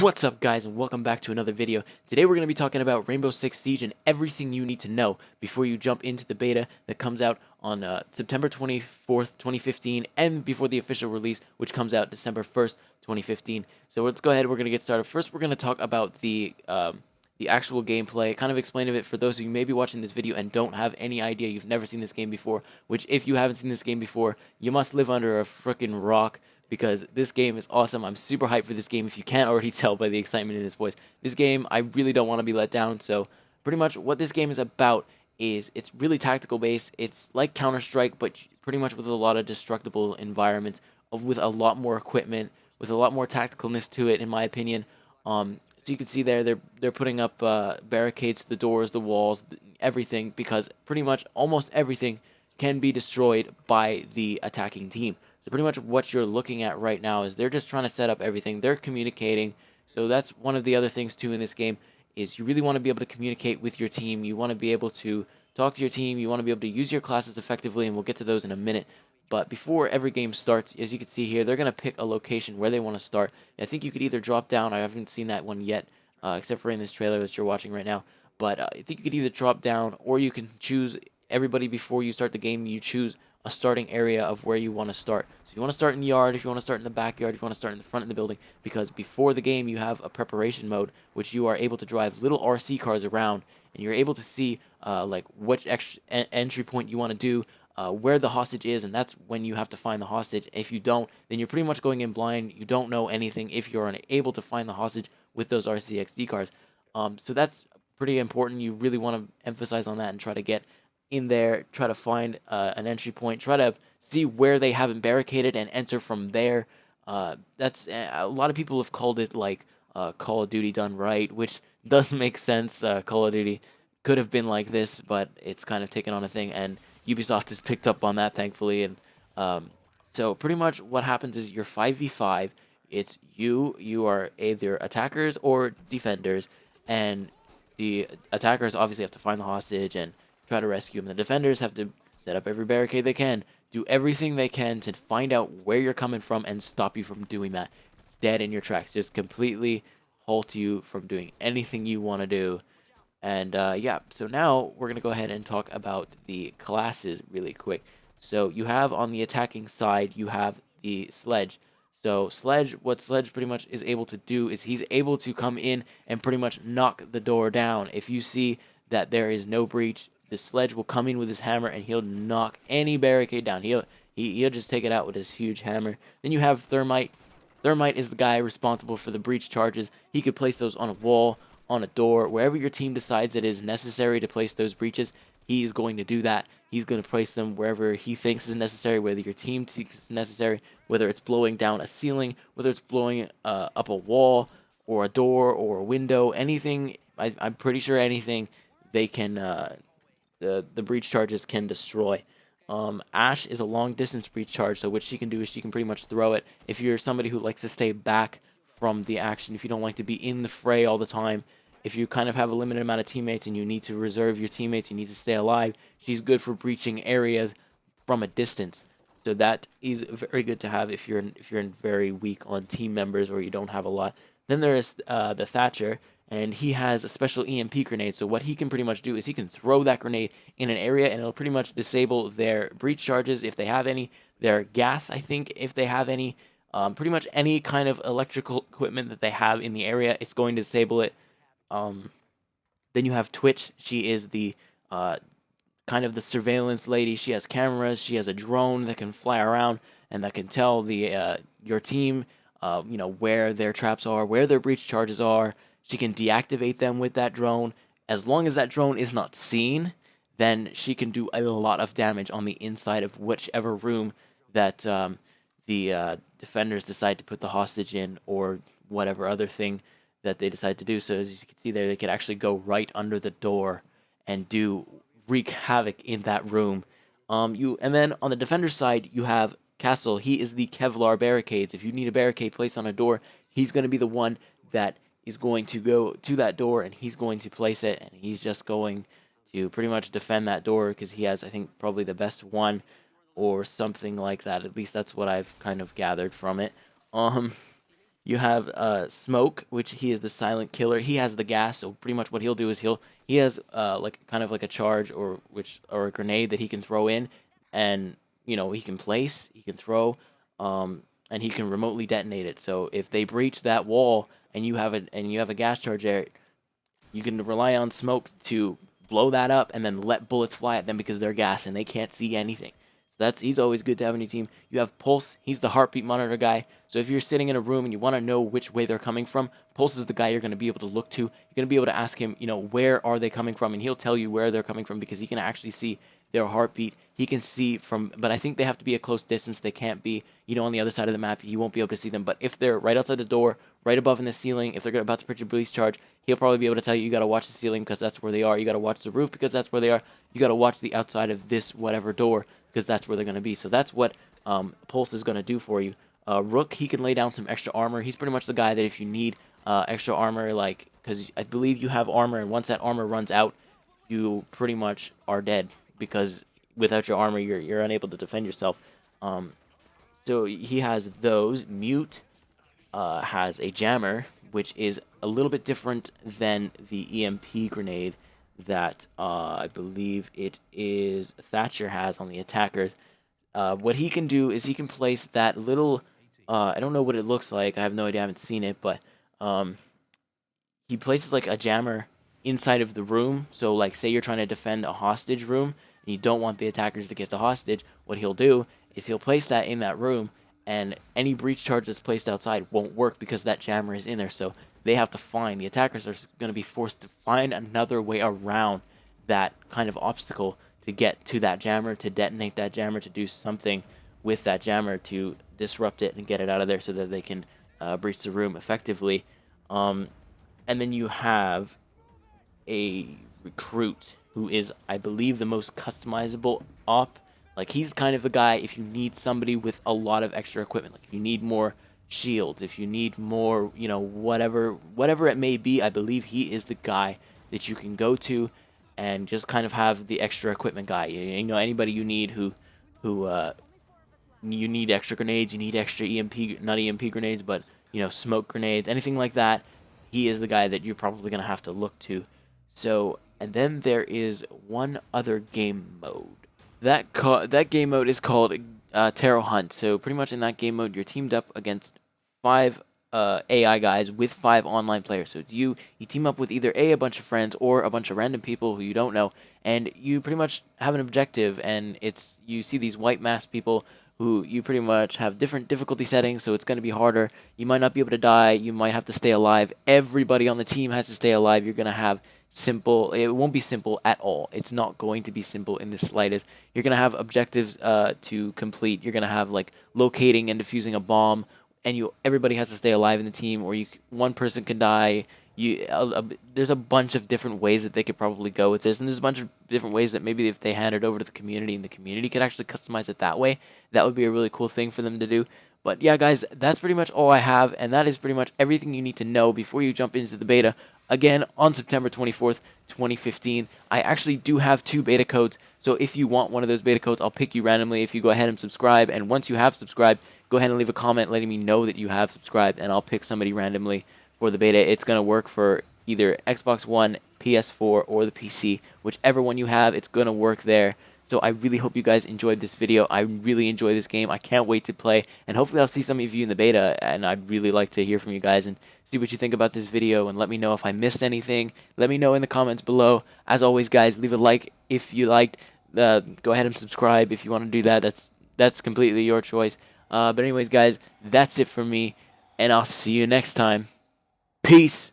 What's up, guys, and welcome back to another video. Today we're going to be talking about Rainbow Six Siege and everything you need to know before you jump into the beta that comes out on September 24th, 2015, and before the official release, which comes out December 1st, 2015. So let's go ahead. We're going to get started. First, we're going to talk about the actual gameplay, kind of explain it for those of you who may be watching this video and don't have any idea, you've never seen this game before, which if you haven't seen this game before, you must live under a freaking rock, because this game is awesome. I'm super hyped for this game, if you can't already tell by the excitement in his voice. This game, I really don't want to be let down, so pretty much what this game is about is it's really tactical based. It's like Counter-Strike, but pretty much with a lot of destructible environments, with a lot more equipment, with a lot more tacticalness to it, in my opinion. So you can see there, they're putting up barricades, the doors, the walls, everything, because pretty much almost everything can be destroyed by the attacking team. So pretty much what you're looking at right now is they're just trying to set up everything. They're communicating. So that's one of the other things too in this game, is you really want to be able to communicate with your team. You want to be able to talk to your team. You want to be able to use your classes effectively, and we'll get to those in a minute. But before every game starts, as you can see here, they're going to pick a location where they want to start. I think you could either drop down. I haven't seen that one yet, except for in this trailer that you're watching right now. But I think you could either drop down, or you can choose everybody before you start the game. You choose a starting area of where you want to start. So you want to start in the yard, if you want to start in the backyard, if you want to start in the front of the building, because before the game you have a preparation mode, which you are able to drive little RC cars around, and you're able to see like which entry point you want to do, where the hostage is, and that's when you have to find the hostage. If you don't, then you're pretty much going in blind. You don't know anything if you're unable to find the hostage with those RCXD cars. So that's pretty important. You really want to emphasize on that and try to get in there, try to find an entry point, try to see where they haven't barricaded and enter from there. That's a lot of people have called it like Call of Duty done right, which does make sense. Call of Duty could have been like this, but it's kind of taken on a thing, and Ubisoft has picked up on that, thankfully. And so pretty much what happens is you're 5v5. It's you are either attackers or defenders, and the attackers obviously have to find the hostage and try to rescue him. The defenders have to set up every barricade they can, do everything they can to find out where you're coming from and stop you from doing that. It's dead in your tracks. Just completely halt you from doing anything you want to do. And yeah, so now we're going to go ahead and talk about the classes really quick. So you have on the attacking side, you have the Sledge. So Sledge, what Sledge pretty much is able to do is he's able to come in and pretty much knock the door down. If you see that there is no breach, the Sledge will come in with his hammer and he'll knock any barricade down. He'll just take it out with his huge hammer. Then you have Thermite. Thermite is the guy responsible for the breach charges. He could place those on a wall, on a door, wherever your team decides it is necessary to place those breaches. He is going to do that. He's going to place them wherever he thinks is necessary, whether your team thinks is necessary, whether it's blowing down a ceiling, whether it's blowing up a wall or a door or a window, anything. I'm pretty sure anything they can. The breach charges can destroy. Ash is a long distance breach charge, so what she can do is she can pretty much throw it. If you're somebody who likes to stay back from the action, if you don't like to be in the fray all the time, if you kind of have a limited amount of teammates and you need to reserve your teammates, you need to stay alive, she's good for breaching areas from a distance. So that is very good to have if you're very weak on team members or you don't have a lot. Then there is the Thatcher, and he has a special EMP grenade. So what he can pretty much do is he can throw that grenade in an area, and it'll pretty much disable their breach charges if they have any, their gas, I think, if they have any, pretty much any kind of electrical equipment that they have in the area, it's going to disable it. Then you have Twitch. She is the kind of the surveillance lady. She has cameras. She has a drone that can fly around and that can tell the your team, where their traps are, where their breach charges are. She can deactivate them with that drone. As long as that drone is not seen, then she can do a lot of damage on the inside of whichever room that the defenders decide to put the hostage in, or whatever other thing that they decide to do. So as you can see there, they could actually go right under the door and wreak havoc in that room. And then on the defender's side, you have Castle. He is the Kevlar barricades. If you need a barricade placed on a door, he's going to be the one that is going to go to that door, and he's going to place it, and he's just going to pretty much defend that door, because he has, I think, probably the best one or something like that. At least that's what I've kind of gathered from it. You have Smoke, which he is the silent killer. He has the gas, so pretty much what he'll do is he has like kind of like a charge or a grenade that he can throw in, and he can place, he can throw, and he can remotely detonate it. So if they breach that wall and you have a gas charge there, you can rely on Smoke to blow that up and then let bullets fly at them because they're gas and they can't see anything. He's always good to have on your team. You have Pulse. He's the heartbeat monitor guy. So if you're sitting in a room and you want to know which way they're coming from, Pulse is the guy you're going to be able to look to. You're going to be able to ask him, where are they coming from, and he'll tell you where they're coming from because he can actually see their heartbeat. He can see from, but I think they have to be a close distance. They can't be, on the other side of the map. You won't be able to see them. But if they're right outside the door, right above in the ceiling, if they're about to put your release charge, he'll probably be able to tell you got to watch the ceiling because that's where they are. You got to watch the roof because that's where they are. You got to watch the outside of this whatever door because that's where they're going to be. So that's what Pulse is going to do for you. Rook, he can lay down some extra armor. He's pretty much the guy that if you need extra armor, because I believe you have armor, and once that armor runs out, you pretty much are dead because without your armor, you're unable to defend yourself. So he has those. Mute has a jammer, which is a little bit different than the EMP grenade that I believe it is Thatcher has on the attackers. What he can do is he can place that little, I don't know what it looks like, I have no idea, I haven't seen it, but he places like a jammer inside of the room. So like say you're trying to defend a hostage room and you don't want the attackers to get the hostage, what he'll do is he'll place that in that room, and any breach charge that's placed outside won't work because that jammer is in there. So the attackers are going to be forced to find another way around that kind of obstacle to get to that jammer, to detonate that jammer, to do something with that jammer to disrupt it and get it out of there so that they can breach the room effectively. And then you have a recruit who is, I believe, the most customizable op. Like, he's kind of the guy if you need somebody with a lot of extra equipment. Like, if you need more shields, if you need more, whatever it may be, I believe he is the guy that you can go to and just kind of have the extra equipment guy. Anybody you need who you need extra grenades, you need extra EMP, not EMP grenades, but, smoke grenades, anything like that, he is the guy that you're probably going to have to look to. So, and then there is one other game mode. That game mode is called Terror Hunt. So pretty much in that game mode, you're teamed up against 5 AI guys with 5 online players. So it's you team up with either a bunch of friends or a bunch of random people who you don't know, and you pretty much have an objective, and you see these white masked people who you pretty much have different difficulty settings, so it's going to be harder. You might not be able to die. You might have to stay alive. Everybody on the team has to stay alive. You're going to have simple. It won't be simple at all. It's not going to be simple in the slightest. You're going to have objectives to complete. You're going to have like locating and defusing a bomb, and everybody has to stay alive in the team, or one person can die. There's a bunch of different ways that they could probably go with this, and there's a bunch of different ways that maybe if they hand it over to the community and the community could actually customize it that way, that would be a really cool thing for them to do. But yeah, guys, that's pretty much all I have, and that is pretty much everything you need to know before you jump into the beta. Again, on September 24th, 2015, I actually do have 2 beta codes, so if you want one of those beta codes, I'll pick you randomly if you go ahead and subscribe, and once you have subscribed, go ahead and leave a comment letting me know that you have subscribed, and I'll pick somebody randomly for the beta. It's going to work for either Xbox One, PS4, or the PC. Whichever one you have, it's going to work there. So I really hope you guys enjoyed this video. I really enjoy this game. I can't wait to play, and hopefully I'll see some of you in the beta, and I'd really like to hear from you guys and see what you think about this video, and let me know if I missed anything. Let me know in the comments below. As always, guys, leave a like if you liked. Go ahead and subscribe if you want to do that. That's completely your choice. But anyways, guys, that's it for me, and I'll see you next time. Peace.